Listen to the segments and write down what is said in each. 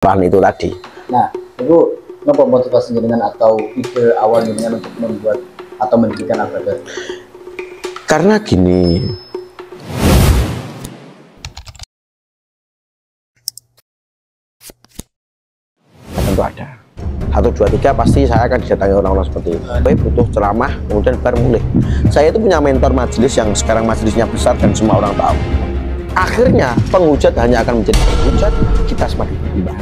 peran itu tadi. Nah, itu apa motivasi jenengan atau ide awal jenengan untuk membuat atau mendirikan Al-Badar? Karena gini, tentu ada 1, 2, 3 pasti saya akan didatangi orang-orang seperti itu. Saya butuh ceramah, kemudian baru mulai. Saya itu punya mentor majelis yang sekarang majelisnya besar dan semua orang tahu. Akhirnya penghujat hanya akan menjadi penghujat, kita semakin berkembang.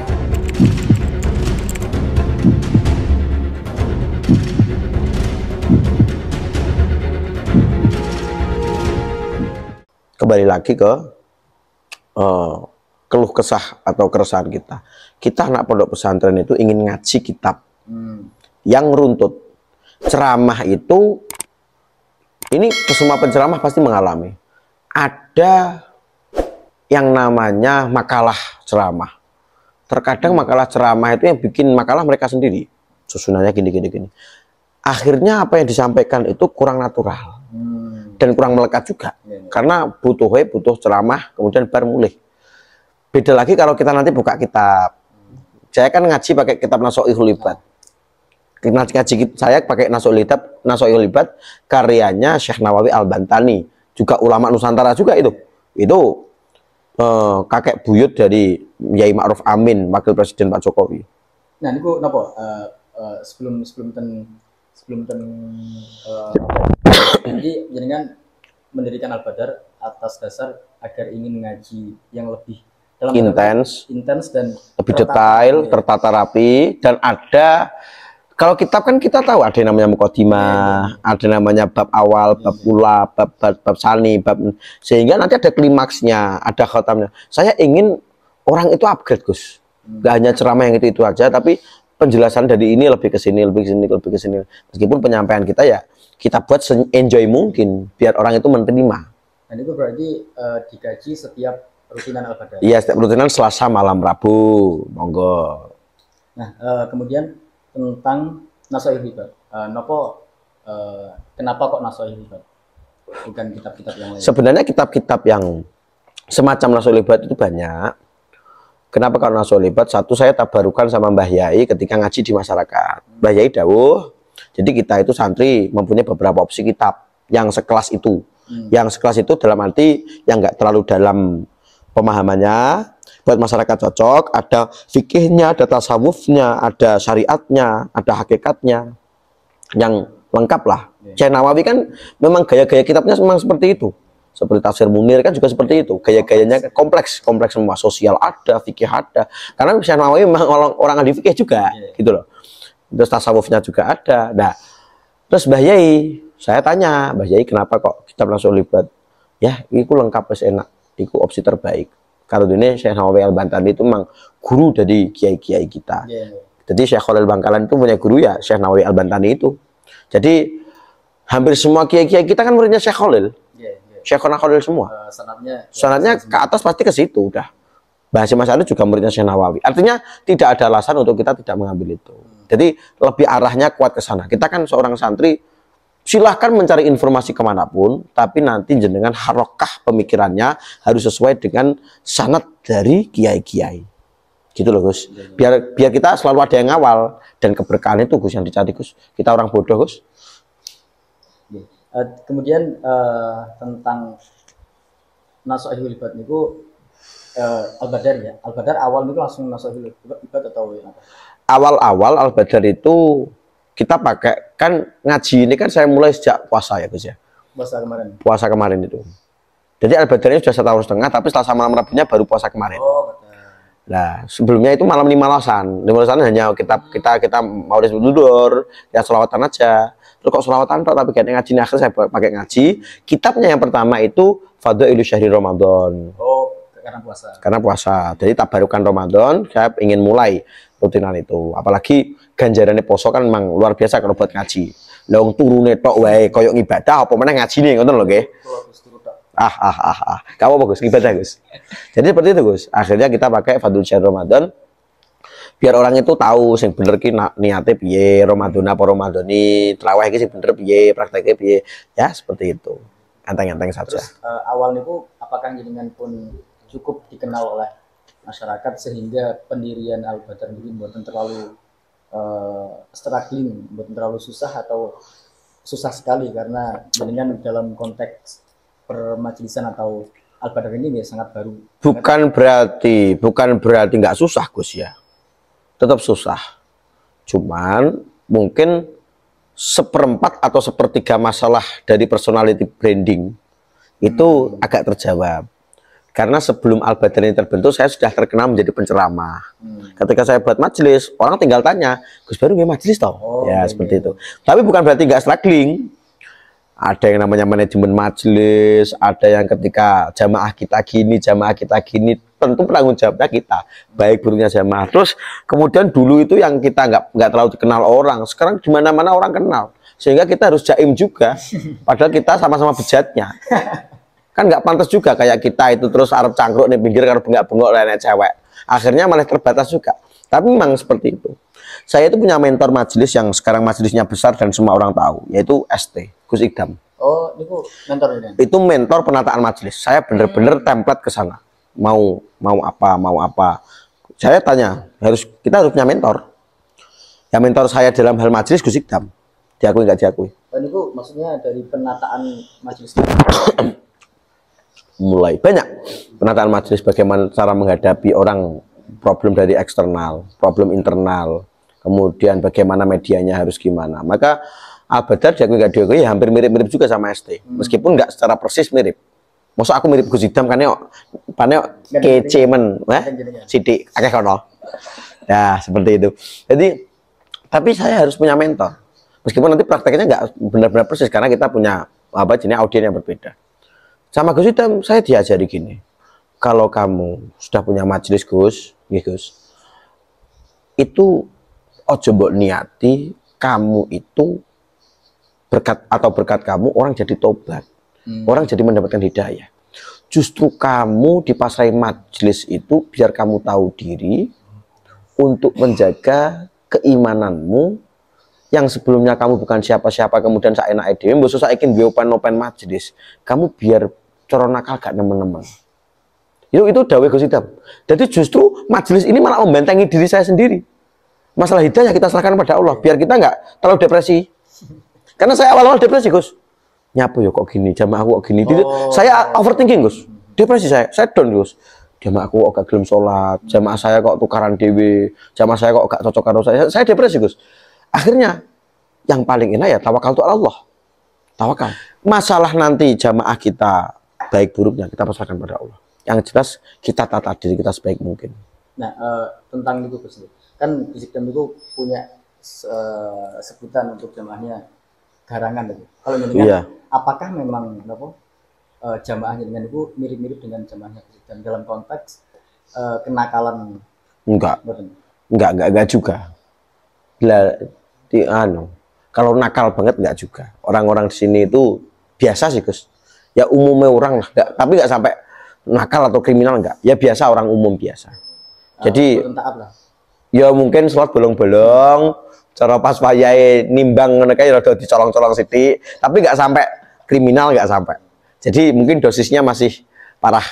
Kembali lagi ke keluh kesah atau keresahan kita. Kita anak pondok pesantren itu ingin ngaji kitab yang runtut. Ceramah itu, ini semua penceramah pasti mengalami. Ada yang namanya makalah ceramah. Terkadang makalah ceramah itu yang bikin makalah mereka sendiri. Susunannya gini. Akhirnya apa yang disampaikan itu kurang natural. Dan kurang melekat juga. Karena butuh ceramah, kemudian baru mulai. Beda lagi kalau kita nanti buka kitab. Saya kan ngaji pakai kitab Nasoihul Ibad. Saya pakai Nasoihul Ibad karyanya Syekh Nawawi Al-Bantani, juga ulama Nusantara juga itu. Itu kakek buyut dari Yai Ma'ruf Amin, wakil presiden Pak Jokowi. Nah, niku napa sebelum jadi jenengan mendirikan Al-Badar atas dasar agar ingin ngaji yang lebih dalam intens dan lebih detail, tertata rapi, dan ada, kalau kitab kan kita tahu ada yang namanya mukadimah, ada namanya bab awal, bab ula, bab sani, sehingga nanti ada klimaksnya, ada khatamnya. Saya ingin orang itu upgrade, Gus. Gak hanya ceramah yang itu aja, tapi penjelasan dari ini lebih ke sini, lebih ke sini. Meskipun penyampaian kita ya kita buat enjoy mungkin biar orang itu menerima. Dan itu berarti digaji setiap rutinan Al-Badar. Iya, setiap rutinan Selasa malam Rabu, monggo. Nah, kemudian tentang Nasoihul Ibad. Kenapa kok Nasoihul Ibad? Bukan kitab-kitab yang lain. Sebenarnya kitab-kitab yang semacam Nasoihul Ibad itu banyak. Kenapa kalau Nasoihul Ibad? Satu, saya tabarukan sama Mbah Yai ketika ngaji di masyarakat. Mbah Yai dawuh, jadi kita itu santri mempunyai beberapa opsi kitab yang sekelas itu. Yang sekelas itu dalam arti yang nggak terlalu dalam pemahamannya, buat masyarakat cocok, ada fikihnya, ada tasawufnya, ada syariatnya, ada hakikatnya, yang lengkap lah. Syekh Nawawi kan memang gaya-gaya kitabnya memang seperti itu. Seperti Tafsir Munir kan juga seperti itu. Gaya-gayanya kompleks semua, sosial ada, fikih ada. Karena Syekh Nawawi memang orang ahli fikih juga, gitu loh. Terus tasawufnya juga ada. Nah, terus Mbah Yai, saya tanya, Mbah Yai kenapa kok kitab Nasoihul Ibad? Ya, itu lengkap, enak. Itu opsi terbaik. Kalau ini Syekh Nawawi Al-Bantani itu memang guru dari kiai-kiai kita. Jadi Syekh Khalil Bangkalan itu punya guru ya Syekh Nawawi Al-Bantani itu. Jadi hampir semua kiai-kiai kita kan muridnya Syekh Khalil. Syekh Khalil semua. Sanadnya ke atas pasti ke situ udah. Bahasa Mas Ali juga muridnya Syekh Nawawi. Artinya tidak ada alasan untuk kita tidak mengambil itu. Jadi lebih arahnya kuat ke sana. Kita kan seorang santri, silahkan mencari informasi kemanapun, tapi nanti jenengan harokah pemikirannya harus sesuai dengan sanad dari kiai-kiai. Gitu loh, Gus. Biar kita selalu ada yang ngawal, dan keberkahan itu Gus yang dicari, Gus. Kita orang bodoh, Gus. Kemudian tentang Nasoihul Ibad niku Al-Badar ya. Al-Badar awal niku langsung Nasoihul Ibad atau apa? Awal-awal Al-Badar itu kita pakai, kan ngaji ini kan saya mulai sejak puasa ya Gus ya. Puasa kemarin itu. Jadi Al-Badar ini sudah 1,5 tahun, tapi Selasa malam Rabunya baru puasa kemarin. Oh, betul. Nah, sebelumnya itu malam 5 losan hanya kita mau tidur, ya sholawatan aja. Terus kok sholawatan tapi kayaknya ngaji, akhirnya saya pakai ngaji. Kitabnya yang pertama itu Fadhailus Syahri Ramadan. Oh, karena puasa. Jadi tabarukan Ramadan, saya ingin mulai rutinan itu. Apalagi ganjarannya poso kan memang luar biasa kalau buat ngaji. Long turune tok wae koyok ibadah apa meneh ngajine ngoten lho nggih. Kamu bagus ibadah Gus. Jadi seperti itu Gus. Akhirnya kita pakai Fadhil Syahr Ramadan biar orang itu tahu sing bener ki niate piye, Ramadan apa Ramadani, traweh iki sing bener piye, prakteknya piye. Ya seperti itu. Enteng-enteng saja. Terus awal niku apakah jenengan pun cukup dikenal oleh masyarakat sehingga pendirian Al-Badar ini buatan terlalu struggling, buatan terlalu susah atau susah sekali karena dengan dalam konteks permajlisan atau Al-Badar ini ya sangat baru. Bukan berarti nggak susah Gus ya, tetap susah. Cuman mungkin seperempat atau sepertiga masalah dari personality branding itu agak terjawab. Karena sebelum Al-Badar ini terbentuk, saya sudah terkenal menjadi penceramah. Ketika saya buat majelis, orang tinggal tanya, Gus baru nggak majelis toh? Ya seperti itu. Tapi bukan berarti nggak struggling. Ada yang namanya manajemen majelis, ada yang ketika jamaah kita gini, tentu penanggung jawabnya kita, baik buruknya jamaah. Terus kemudian dulu itu yang kita nggak terlalu dikenal orang, sekarang di mana-mana orang kenal, sehingga kita harus jaim juga, padahal kita sama-sama bejatnya. Kan nggak pantas juga kayak kita itu terus arep cangkruk nih pinggir karena bengak-bengok lainnya cewek, akhirnya malah terbatas juga. Tapi memang seperti itu. Saya itu punya mentor majelis yang sekarang majelisnya besar dan semua orang tahu, yaitu ST Gus Idam. Oh, itu mentor ini. Itu mentor penataan majelis. Saya bener-bener template ke sana. Mau apa. Saya tanya, kita harus punya mentor. Ya mentor saya dalam hal majelis Gus Idam. Diakui nggak diakui? Dan itu maksudnya dari penataan majelis. Mulai banyak penataan majelis, bagaimana cara menghadapi orang, problem dari eksternal, problem internal, kemudian bagaimana medianya harus gimana. Maka Al-Badar diakui nggak diakui ya hampir mirip-mirip juga sama ST, meskipun nggak secara persis mirip. Maksud aku mirip Gus Idam kan kece men, sidik akeh kono. Ya seperti itu. Jadi tapi saya harus punya mentor, meskipun nanti prakteknya nggak benar-benar persis karena kita punya jenis audiens yang berbeda. Sama Gus Idam saya diajari gini, kalau kamu sudah punya majelis Gus, itu ojo mbok niati kamu itu berkat kamu orang jadi tobat, orang jadi mendapatkan hidayah. Justru kamu dipasrai majelis itu biar kamu tahu diri untuk menjaga keimananmu yang sebelumnya kamu bukan siapa-siapa, kemudian saya enak ide, mbok saiki open majelis, kamu biar cara nakal gak nemen-nemen. Itu dawuh Gus Idam. Jadi justru majelis ini malah membentengi diri saya sendiri. Masalah hidayah kita serahkan pada Allah, biar kita nggak terlalu depresi. Karena saya awal-awal depresi Gus. Nyapu ya kok gini, jamaah aku kok gini. Saya overthinking Gus. Depresi saya down Gus. Jamaah aku kok gak gelem sholat, jamaah saya kok tukaran dewe, jamaah saya kok gak cocok karo saya. Saya depresi Gus. Akhirnya yang paling enak ya tawakal tuh Allah. Tawakal. Masalah nanti jamaah kita baik buruknya kita pasrahkan pada Allah. Yang jelas kita tata diri kita sebaik mungkin. Nah, tentang itu Gus, kan Gus Idam itu punya sebutan untuk jamaahnya garangan gitu. Kalau dengan apakah memang jamaahnya dengan itu mirip-mirip dengan jamaahnya Gus Idam dalam konteks kenakalan? Enggak juga. Kalau nakal banget enggak juga. Orang-orang di sini itu biasa sih Gus. Ya umumnya orang lah, tapi nggak sampai nakal atau kriminal enggak. Ya biasa, orang umum biasa. Jadi ya mungkin sholat bolong-bolong, cara pas wayahe nimbang ngono kae rada dicolong-colong sithik, tapi nggak sampai kriminal, nggak sampai. Jadi mungkin dosisnya masih parah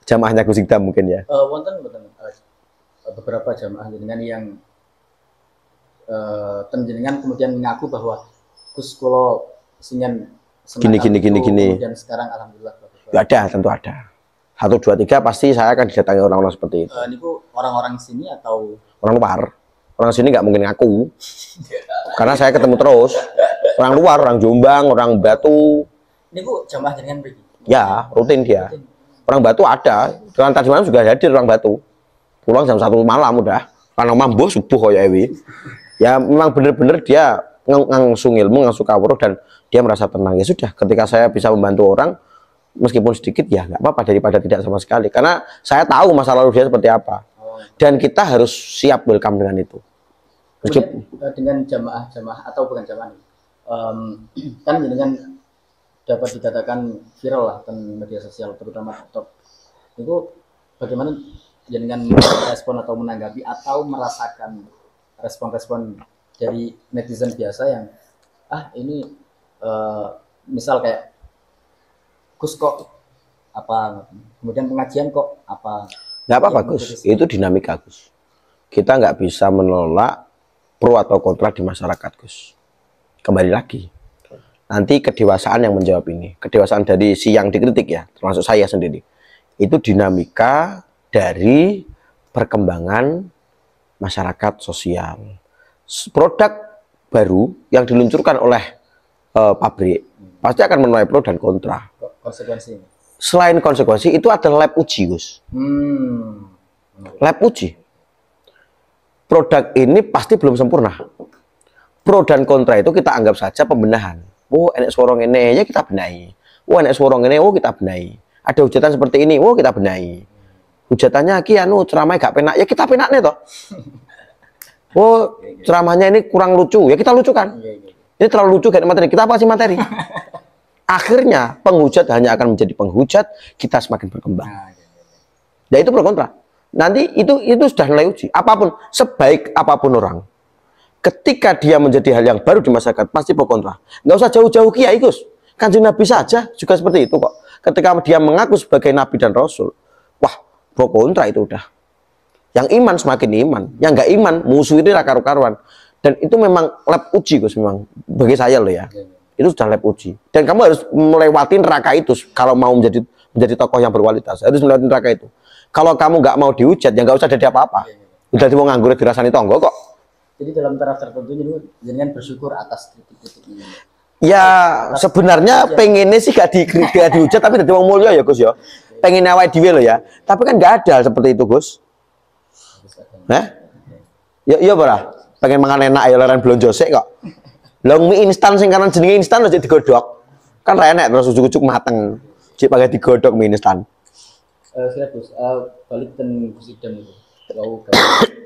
jamaahnya Gus Idam mungkin ya. Wonten beberapa jamaah jenengan yang jenengan kemudian mengaku bahwa Gus kula singen gini. Kemudian sekarang alhamdulillah. Ya ada, tentu ada. 1, 2, 3 pasti saya akan didatangi orang-orang seperti itu. Ini orang-orang sini atau orang luar? Orang sini nggak mungkin ngaku, karena saya ketemu terus orang luar, orang Jombang, orang Batu. Ini jamaah jenengan pergi? Ya rutin dia. Orang Batu ada, dengan tadi malam juga hadir orang Batu. Pulang jam 1 malam udah, karena mambo subuh kayak Ewi. Ya memang bener-bener dia ngangsung ilmu, ngangsung kawruh dan dia merasa tenang. Ya sudah, ketika saya bisa membantu orang meskipun sedikit ya nggak apa-apa daripada tidak sama sekali, karena saya tahu masa lalu dia seperti apa dan kita harus siap welcome dengan itu. Dengan jamaah atau bukan jamaah kan dengan dapat dikatakan viral lah di media sosial terutama TikTok, itu bagaimana dengan respon atau menanggapi atau merasakan respon-respon dari netizen biasa yang ini misal kayak Gus kok apa, kemudian pengajian kok apa, Nggak apa-apa Gus, itu dinamika Gus. Kita nggak bisa menolak pro atau kontra di masyarakat Gus. Kembali lagi, nanti kedewasaan yang menjawab ini. Kedewasaan dari si yang dikritik ya, termasuk saya sendiri. Itu dinamika dari perkembangan masyarakat sosial. Produk baru yang diluncurkan oleh pabrik pasti akan menuai pro dan kontra. Konsekuensi. Selain konsekuensi, itu adalah lab uji Gus. Lab uji. Produk ini pasti belum sempurna. Pro dan kontra itu kita anggap saja pembenahan. Oh, enek suara ini ya kita benahi. Oh, enek suara ini, oh kita benahi. Ada hujatan seperti ini, oh kita benahi. Hujatannya ki anu ceramahnya gak penak, ya kita penaknya toh. Oh, ceramahnya ini kurang lucu, ya kita lucukan. Ini terlalu lucu kayak materi, kita apa sih materi? Akhirnya penghujat hanya akan menjadi penghujat, kita semakin berkembang. Ya itu pro kontra. Nanti itu sudah nilai uji. Apapun, sebaik apapun orang, ketika dia menjadi hal yang baru di masyarakat, pasti pro kontra. Nggak usah jauh-jauh kiai Gus. Kanjeng Nabi saja juga seperti itu kok. Ketika dia mengaku sebagai Nabi dan Rasul, wah pro kontra itu udah. Yang iman semakin iman, yang nggak iman musuh ini karu-karuan. Dan itu memang lab uji Gus, memang bagi saya loh ya. Itu sudah lab uji. Dan kamu harus melewati neraka itu kalau mau menjadi tokoh yang berkualitas. Harus melewati neraka itu. Kalau kamu nggak mau dihujat, ya nggak usah jadi apa-apa. Udah mau nganggur dirasani tonggo kok. Jadi dalam taraf tertentu jangan bersyukur atas kritik-kritik ini. Ya sebenarnya pengennya sih gak dihujat, tapi dari wong mulya ya Gus ya. Pengen awake dhewe loh ya. Tapi kan nggak ada seperti itu Gus. Ya bara. Pengen mangan enak ya leren blonjo sik kok. Lah mie instan sing kanan jenenge instan aja digodhog. Kan ra enak terus ujuk-ujuk mateng. Cek pakai digodhog mie instan. Siap Gus, balik dan Gus Idam itu.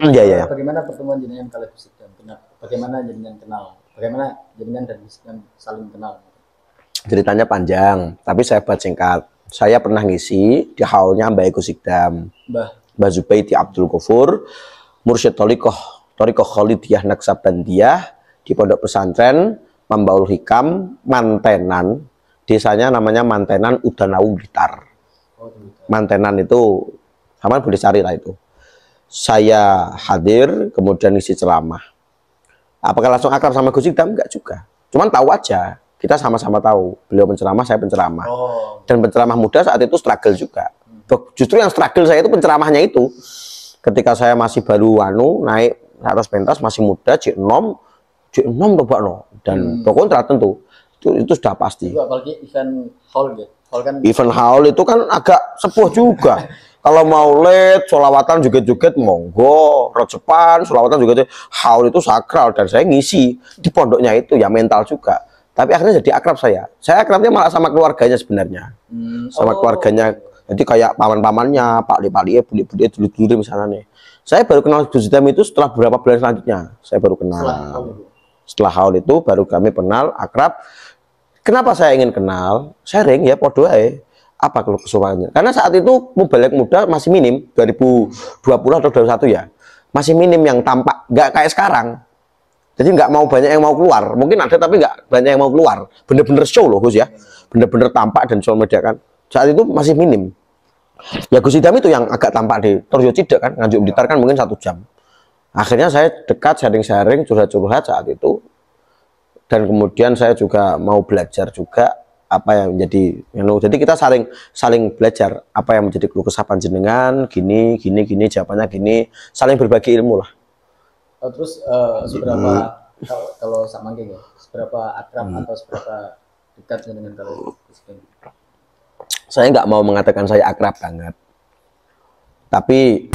Iya. Bagaimana pertemuan jenengan kali Gus Idam? Bagaimana jenengan kenal? Bagaimana jenengan dan Gus Idam saling kenal? Ceritanya panjang, tapi saya buat singkat. Saya pernah ngisi di haulnya Mbah Gus Idam. Mbah Zubaidi Abdul Ghafur, Mursyid Thariqah Khalidiyah Naksabandiyah di pondok pesantren Mambaul Hikam, Mantenan. Desanya namanya Mantenan Udanau Blitar. Mantenan itu sama boleh cari lah itu. Saya hadir kemudian isi ceramah. Apakah langsung akrab sama Gus Idam? Enggak juga. Cuman tahu aja. Kita sama-sama tahu. Beliau penceramah, saya penceramah. Dan penceramah muda saat itu struggle juga. Justru yang struggle saya itu penceramahnya itu. Ketika saya masih baru naik atas pentas, masih muda, J6 coba no. Dan pro kontra tentu. Itu sudah pasti. Apalagi event hall gitu. Event haul itu kan agak sepuh juga. Kalau mau led, sholawatan joget-joget monggo, rocepan, sholawatan joget, haul itu sakral dan saya ngisi di pondoknya itu ya mental juga. Tapi akhirnya jadi akrab saya. Saya akrabnya malah sama keluarganya sebenarnya, sama keluarganya. Jadi kayak paman-pamannya, pak-li-pak-li, budi-budi, dulu-dulu misalnya nih. Saya baru kenal Gus Idam itu setelah beberapa bulan selanjutnya. Saya baru kenal. Setelah haul itu baru kami kenal, akrab. Kenapa saya ingin kenal? Sharing ya, podo ae. Apa kalau kesukaannya? Karena saat itu Mubalek Muda masih minim, 2020 atau 2021 ya. Masih minim yang tampak, nggak kayak sekarang. Jadi nggak mau banyak yang mau keluar. Mungkin ada tapi nggak banyak yang mau keluar. Bener-bener show loh Gus ya. Bener-bener tampak dan show media kan. Saat itu masih minim. Ya Gus Idam itu yang agak tampak di Torjo Cidek kan, Nganjuk Blitar kan mungkin 1 jam. Akhirnya saya dekat, sharing-sharing, curhat-curhat saat itu. Dan kemudian saya juga mau belajar juga apa yang menjadi, jadi kita saling belajar apa yang menjadi keluh kesah panjenengan, gini, jawabannya gini, saling berbagi ilmu lah. Terus seberapa kalau sama ya, seberapa akrab atau seberapa dekat dengan kalau saya nggak mau mengatakan saya akrab banget, tapi